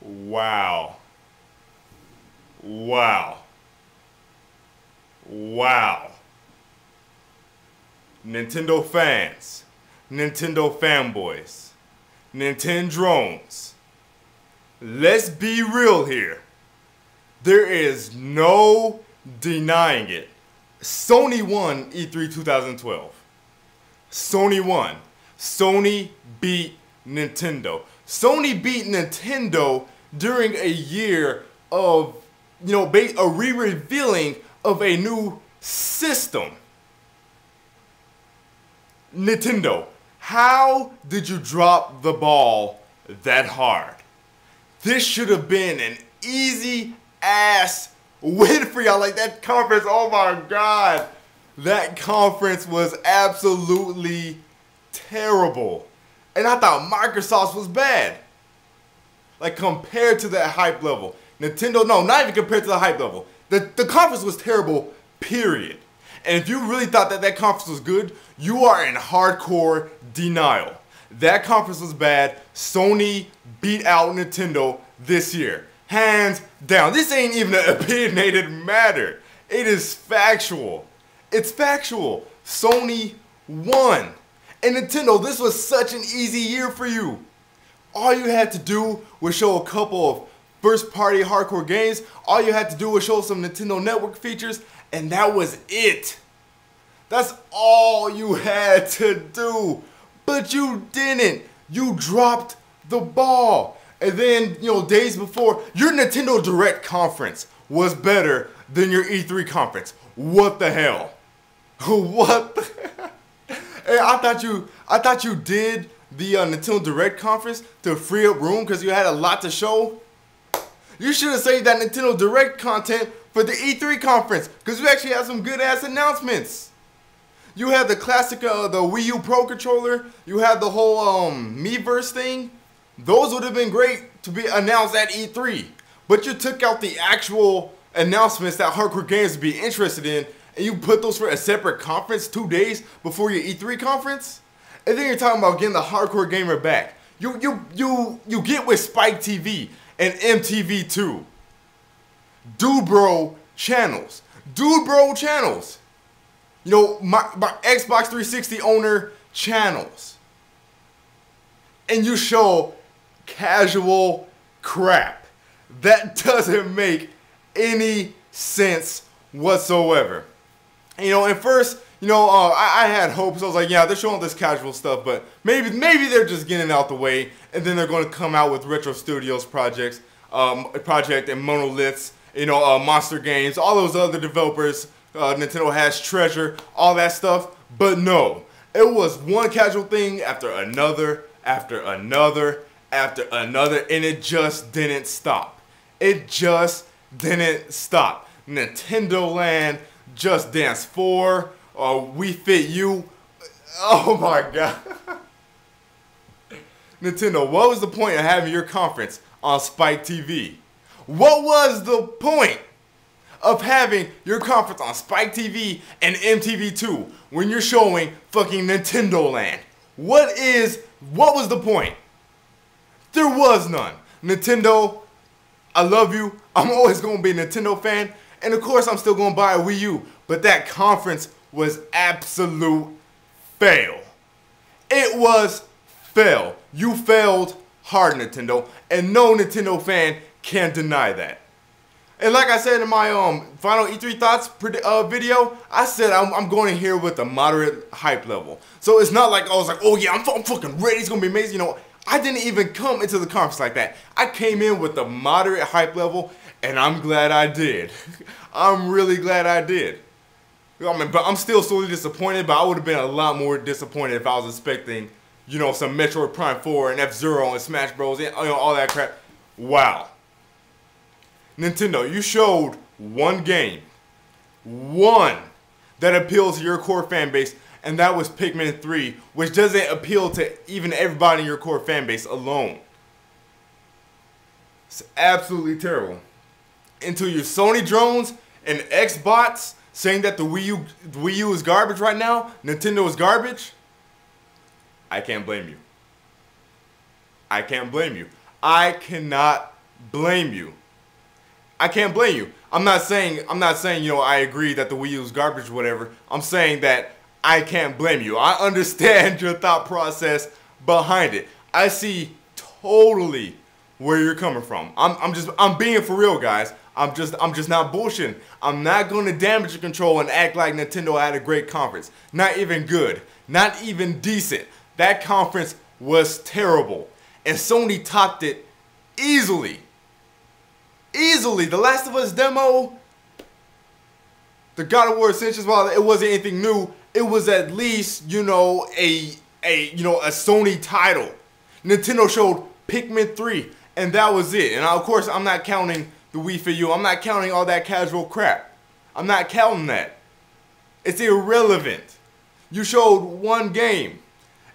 Wow. Wow. Wow. Nintendo fans, Nintendo fanboys, Nintendo drones. Let's be real here. There is no denying it. Sony won E3 2012. Sony won. Sony beat Nintendo. Sony beat Nintendo during a year of, a re-revealing of a new system. Nintendo, how did you drop the ball that hard? This should have been an easy ass win for y'all. Like, that conference, oh my god. That conference was absolutely terrible. And I thought Microsoft was bad. Like, compared to that hype level. Nintendo, no, not even compared to the hype level. The conference was terrible, period. And if you really thought that that conference was good, you are in hardcore denial. That conference was bad. Sony beat out Nintendo this year. Hands down. This ain't even an opinionated matter. It is factual. It's factual. Sony won. And Nintendo, this was such an easy year for you. All you had to do was show a couple of first-party hardcore games. All you had to do was show some Nintendo Network features, and that was it. That's all you had to do. But you didn't. You dropped the ball. And then, days before, your Nintendo Direct conference was better than your E3 conference. What the hell? What the hell? Hey, I thought you did the Nintendo Direct conference to free up room because you had a lot to show. You should have saved that Nintendo Direct content for the E3 conference because you actually had some good ass announcements. You had the classic, the Wii U Pro controller. You had the whole Miiverse thing. Those would have been great to be announced at E3. But you took out the actual announcements that hardcore games would be interested in, and you put those for a separate conference 2 days before your E3 conference. And then you're talking about getting the hardcore gamer back. You get with Spike TV and MTV2. Dude Bro channels. Dude Bro channels. My Xbox 360 owner channels. And you show casual crap. That doesn't make any sense whatsoever. And first, I had hopes. I was like, yeah, they're showing this casual stuff, but maybe they're just getting it out the way, and then they're going to come out with Retro Studios project and Monoliths, Monster Games, all those other developers. Nintendo has Treasure, all that stuff. But no, it was one casual thing after another, after another, after another, and it just didn't stop. It just didn't stop. Nintendo Land, Just Dance 4, We Fit You. Oh my god. Nintendo, what was the point of having your conference on Spike TV? What was the point of having your conference on Spike TV and MTV2 when you're showing fucking Nintendo Land? What was the point? There was none. Nintendo, I love you. I'm always going to be a Nintendo fan. And of course, I'm still going to buy a Wii U. But that conference was absolute fail. It was fail. You failed hard, Nintendo. And no Nintendo fan can deny that. And like I said in my final E3 thoughts video, I said I'm going in here with a moderate hype level. So it's not like I was like, oh yeah, I'm fucking ready. It's going to be amazing. I didn't even come into the conference like that. I came in with a moderate hype level, and I'm glad I did. I'm really glad I did. But I'm still sorely disappointed, but I would have been a lot more disappointed if I was expecting, some Metroid Prime 4 and F-Zero and Smash Bros. And all that crap. Wow. Nintendo, you showed one game. One that appeals to your core fan base, and that was Pikmin 3, which doesn't appeal to even everybody in your core fan base alone. It's absolutely terrible. Until your Sony drones and Xbots saying that the Wii U is garbage right now, Nintendo is garbage, I can't blame you. I can't blame you. I cannot blame you. I can't blame you. I'm not saying, you know, I agree that the Wii U is garbage or whatever. I'm saying that I can't blame you. I understand your thought process behind it. I see totally where you're coming from. I'm being for real, guys. I'm just not bullshitting. I'm not going to damage the control and act like Nintendo had a great conference. Not even good. Not even decent. That conference was terrible. And Sony topped it easily. Easily. The Last of Us demo, the God of War Ascensions, while it wasn't anything new, it was at least, you know, a Sony title. Nintendo showed Pikmin 3, and that was it. And of course, I'm not counting the Wii Fit U. I'm not counting all that casual crap. I'm not counting that. It's irrelevant. You showed one game.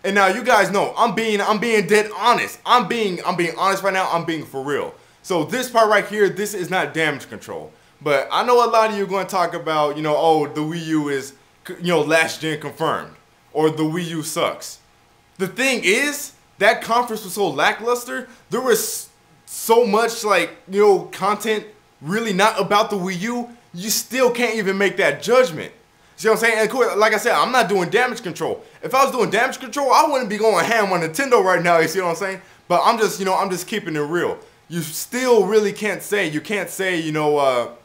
And now you guys know I'm being dead honest. I'm being honest right now. I'm being for real. So this part right here, this is not damage control. But I know a lot of you are going to talk about, you know, oh, the Wii U is, you know, last gen confirmed, or the Wii U sucks. The thing is, that conference was so lackluster. There was so much, like, you know, content really not about the Wii U. You still can't even make that judgment. See what I'm saying? And of course, like I said, I'm not doing damage control. If I was doing damage control, I wouldn't be going ham on Nintendo right now. You see what I'm saying? But I'm just, you know, I'm just keeping it real. You still really can't say, you know,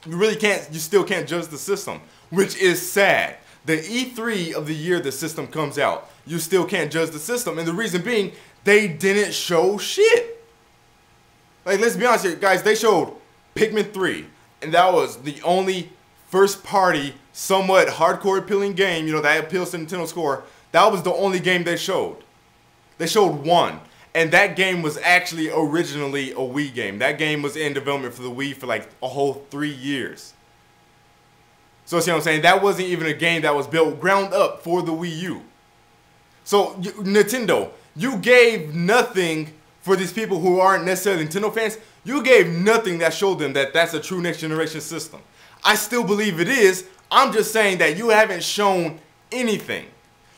you still can't judge the system, which is sad. The E3 of the year the system comes out, you still can't judge the system. And the reason being, they didn't show shit. Like, let's be honest here, guys, they showed Pikmin 3, and that was the only first party, somewhat hardcore appealing game, you know, that appeals to Nintendo score. That was the only game they showed. They showed one. And that game was actually originally a Wii game. That game was in development for the Wii for like a whole 3 years. So see what I'm saying? That wasn't even a game that was built ground up for the Wii U. So Nintendo, you gave nothing for these people who aren't necessarily Nintendo fans. You gave nothing that showed them that that's a true next generation system. I still believe it is. I'm just saying that you haven't shown anything.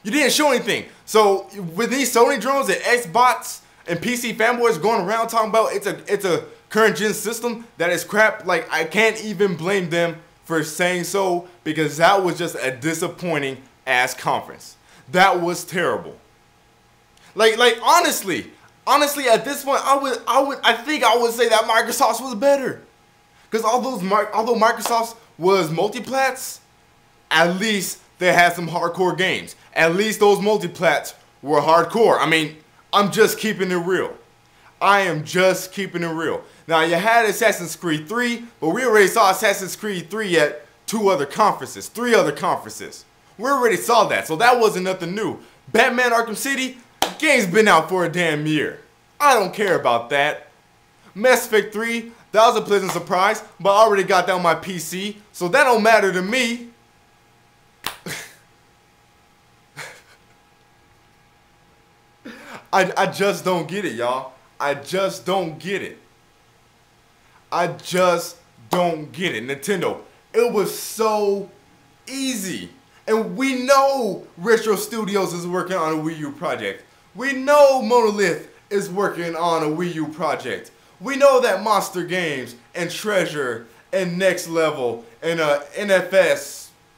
You didn't show anything. So with these Sony drones and Xbox and PC fanboys going around talking about it's a current gen system that is crap, like, I can't even blame them for saying so, because that was just a disappointing ass conference. That was terrible. Like honestly at this point I think I would say that Microsoft was better. Because although Microsoft was multiplats, at least they had some hardcore games. At least those multiplats were hardcore. I mean, I'm just keeping it real. I am just keeping it real. Now, you had Assassin's Creed 3, but we already saw Assassin's Creed 3 at 3 other conferences. We already saw that, so that wasn't nothing new. Batman Arkham City, the game's been out for a damn year. I don't care about that. Mass Effect 3, that was a pleasant surprise, but I already got that on my PC, so that don't matter to me. I just don't get it, y'all. I just don't get it. I just don't get it. Nintendo, it was so easy. And we know Retro Studios is working on a Wii U project. We know Monolith is working on a Wii U project. We know that Monster Games and Treasure and Next Level and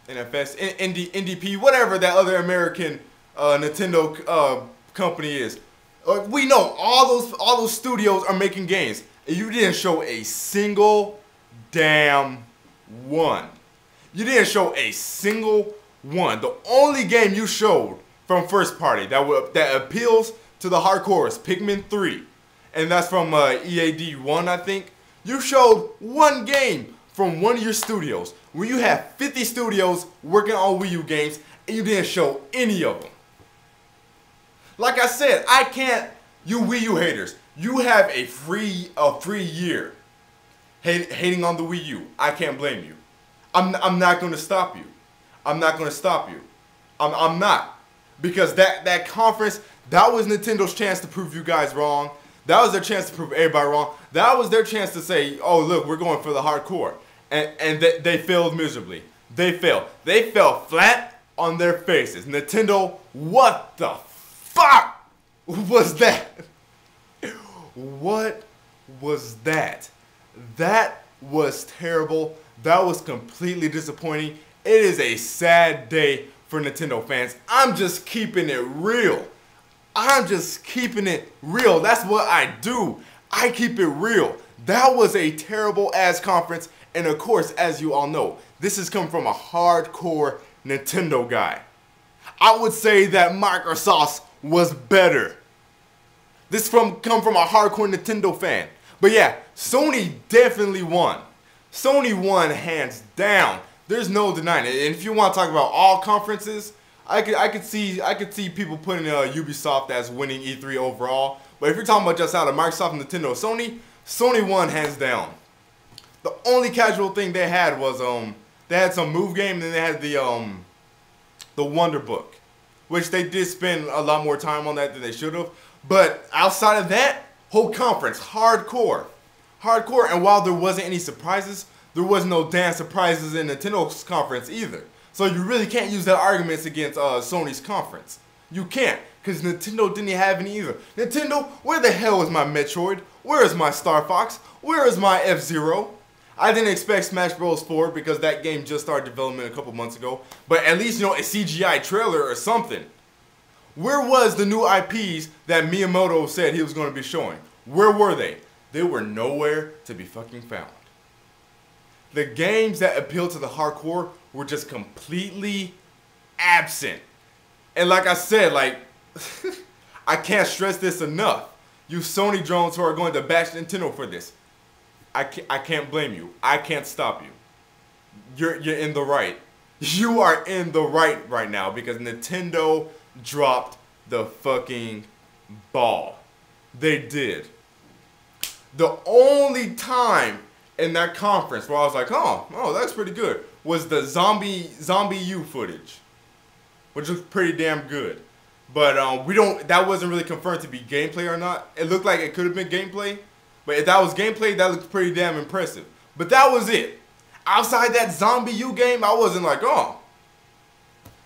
NDP, whatever that other American Nintendo company is. We know all those studios are making games, and you didn't show a single damn one. You didn't show a single one. The only game you showed from first party that appeals to the hardcore is Pikmin 3, and that's from EAD1, I think. You showed one game from one of your studios, where you have 50 studios working on Wii U games, and you didn't show any of them. Like I said, I can't, you Wii U haters, you have a free year hating on the Wii U. I can't blame you. I'm not going to stop you. I'm not going to stop you. I'm not. Because that conference, that was Nintendo's chance to prove you guys wrong. That was their chance to prove everybody wrong. That was their chance to say, oh, look, we're going for the hardcore. And they failed miserably. They failed. They fell flat on their faces. Nintendo, what the fuck was that? What was that. That was terrible. That was completely disappointing. It is a sad day for Nintendo fans. I'm just keeping it real. I'm just keeping it real. That's what I do. I keep it real. That was a terrible ass conference. And of course, as you all know, this has come from a hardcore Nintendo guy. I would say that Microsoft was better. This come from a hardcore Nintendo fan. But yeah, Sony definitely won. Sony won hands down. There's no denying it. And if you want to talk about all conferences, I could see people putting Ubisoft as winning E3 overall. But if you're talking about just out of Microsoft, Nintendo, Sony won hands down. The only casual thing they had was they had some move game, and then they had the Wonder Book, which they did spend a lot more time on that than they should have. But outside of that, whole conference hardcore. And while there wasn't any surprises, there was no damn surprises in Nintendo's conference either. So you really can't use that argument against Sony's conference. You can't, because Nintendo didn't have any either. Nintendo, where the hell is my Metroid? Where is my Star Fox? Where is my F-Zero? I didn't expect Smash Bros. 4 because that game just started development a couple months ago. But at least, you know, a CGI trailer or something. Where was the new IPs that Miyamoto said he was going to be showing? Where were they? They were nowhere to be fucking found. The games that appealed to the hardcore were just completely absent. And like I said, like, I can't stress this enough. You Sony drones who are going to bash Nintendo for this, I can't blame you. I can't stop you. You're in the right. You are in the right now because Nintendo dropped the fucking ball. They did. The only time in that conference where I was like, oh, that's pretty good, was the Zombie U footage, which was pretty damn good. But that wasn't really confirmed to be gameplay or not. It looked like it could have been gameplay, but if that was gameplay, that looked pretty damn impressive. But that was it. Outside that Zombie U game, I wasn't like, oh.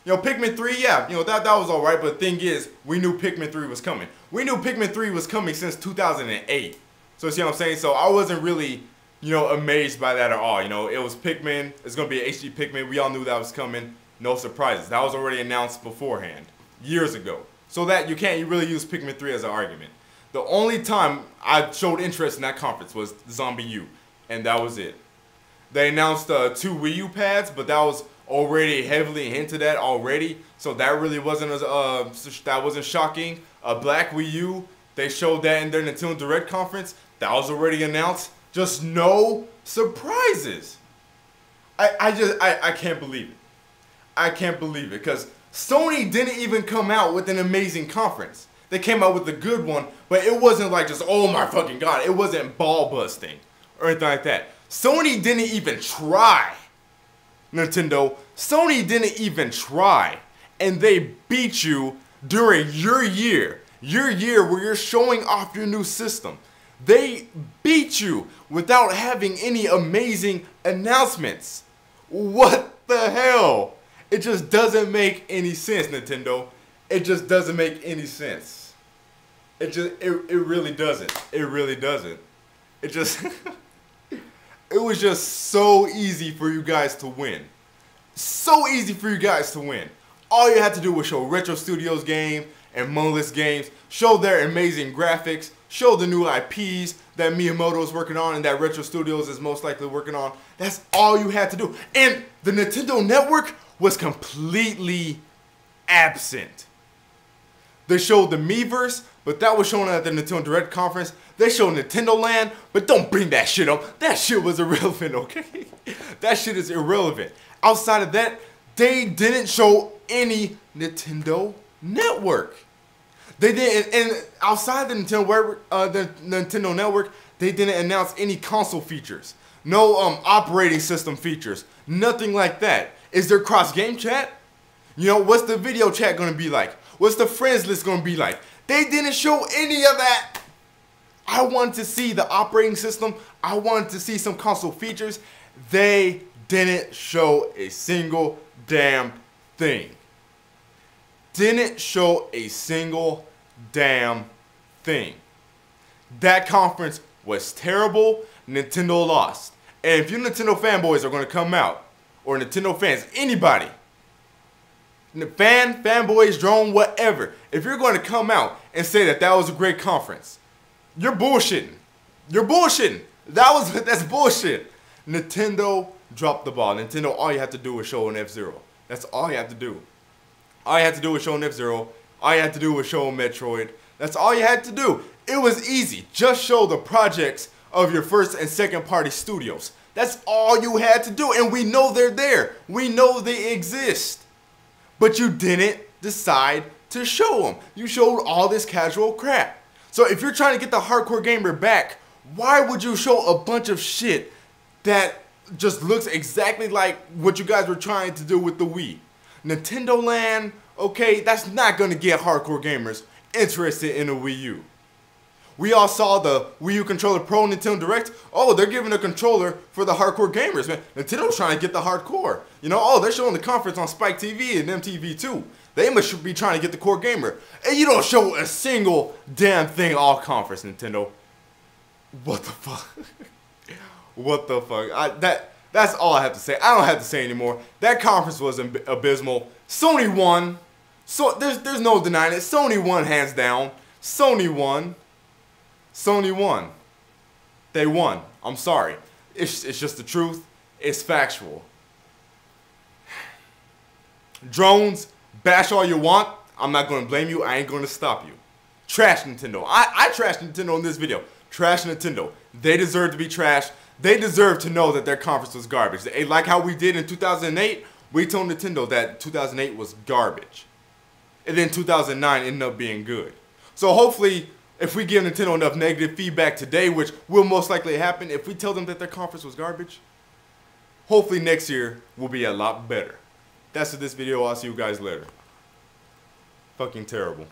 You know, Pikmin 3, yeah, you know, that was alright, but the thing is, we knew Pikmin 3 was coming. We knew Pikmin 3 was coming since 2008. So, see what I'm saying? So, I wasn't really, you know, amazed by that at all. You know, it was Pikmin. It's going to be an HD Pikmin. We all knew that was coming. No surprises. That was already announced beforehand, years ago. So, that you can't really use Pikmin 3 as an argument. The only time I showed interest in that conference was Zombie U, and that was it. They announced 2 Wii U pads, but that was already heavily hinted at already, so that really wasn't shocking. A Black Wii U, they showed that in their Nintendo Direct conference. That was already announced. Just no surprises. I can't believe it. I can't believe it because Sony didn't even come out with an amazing conference. They came out with a good one, but it wasn't like just, oh my fucking god, it wasn't ball busting or anything like that. Sony didn't even try. Nintendo, Sony didn't even try, and they beat you during your year where you're showing off your new system. They beat you without having any amazing announcements. What the hell? It just doesn't make any sense, Nintendo. It just doesn't make any sense. It really doesn't. It really doesn't. It just it was just so easy for you guys to win. So easy for you guys to win. All you had to do was show Retro Studios game and Monolith games, show their amazing graphics, show the new IPs that Miyamoto is working on and that Retro Studios is most likely working on. That's all you had to do. And the Nintendo Network was completely absent. They showed the Miiverse, but that was shown at the Nintendo Direct conference. They showed Nintendo Land, but don't bring that shit up. That shit was irrelevant, okay? That shit is irrelevant. Outside of that, they didn't show any Nintendo Network. They didn't, and outside the Nintendo Network, they didn't announce any console features. No operating system features. Nothing like that. Is there cross-game chat? You know, what's the video chat going to be like? What's the friends list going to be like? They didn't show any of that. I wanted to see the operating system. I wanted to see some console features. They didn't show a single damn thing. Didn't show a single damn thing. That conference was terrible. Nintendo lost. And if you Nintendo fanboys are going to come out, or Nintendo fans, anybody, fanboys, drone, whatever, if you're going to come out and say that that was a great conference, you're bullshitting. You're bullshitting. That's bullshit. Nintendo dropped the ball. Nintendo, all you have to do is show an F-Zero. That's all you have to do. All you had to do was show an F-Zero. All you had to do was show a Metroid. That's all you had to do. It was easy. Just show the projects of your first and second party studios. That's all you had to do. And we know they're there. We know they exist. But you didn't decide to show them. You showed all this casual crap. So if you're trying to get the hardcore gamer back, why would you show a bunch of shit that just looks exactly like what you guys were trying to do with the Wii? Nintendo Land, okay, that's not going to get hardcore gamers interested in a Wii U. We all saw the Wii U Controller Pro Nintendo Direct. Oh, they're giving a controller for the hardcore gamers, man. Nintendo's trying to get the hardcore. You know, oh, they're showing the conference on Spike TV and MTV too. They must be trying to get the core gamer. And you don't show a single damn thing all conference, Nintendo. What the fuck? What the fuck? That's all I have to say. I don't have to say anymore. That conference was abysmal. Sony won. So there's no denying it. Sony won hands down. Sony won. Sony won. They won. I'm sorry. It's just the truth. It's factual. Drones, bash all you want. I'm not going to blame you. I ain't going to stop you. Trash Nintendo. I trashed Nintendo in this video. Trash Nintendo. They deserve to be trashed. They deserve to know that their conference was garbage. Like how we did in 2008, we told Nintendo that 2008 was garbage. And then 2009 ended up being good. So hopefully, if we give Nintendo enough negative feedback today, which will most likely happen, if we tell them that their conference was garbage, hopefully next year will be a lot better. That's it, this video. I'll see you guys later. Fucking terrible.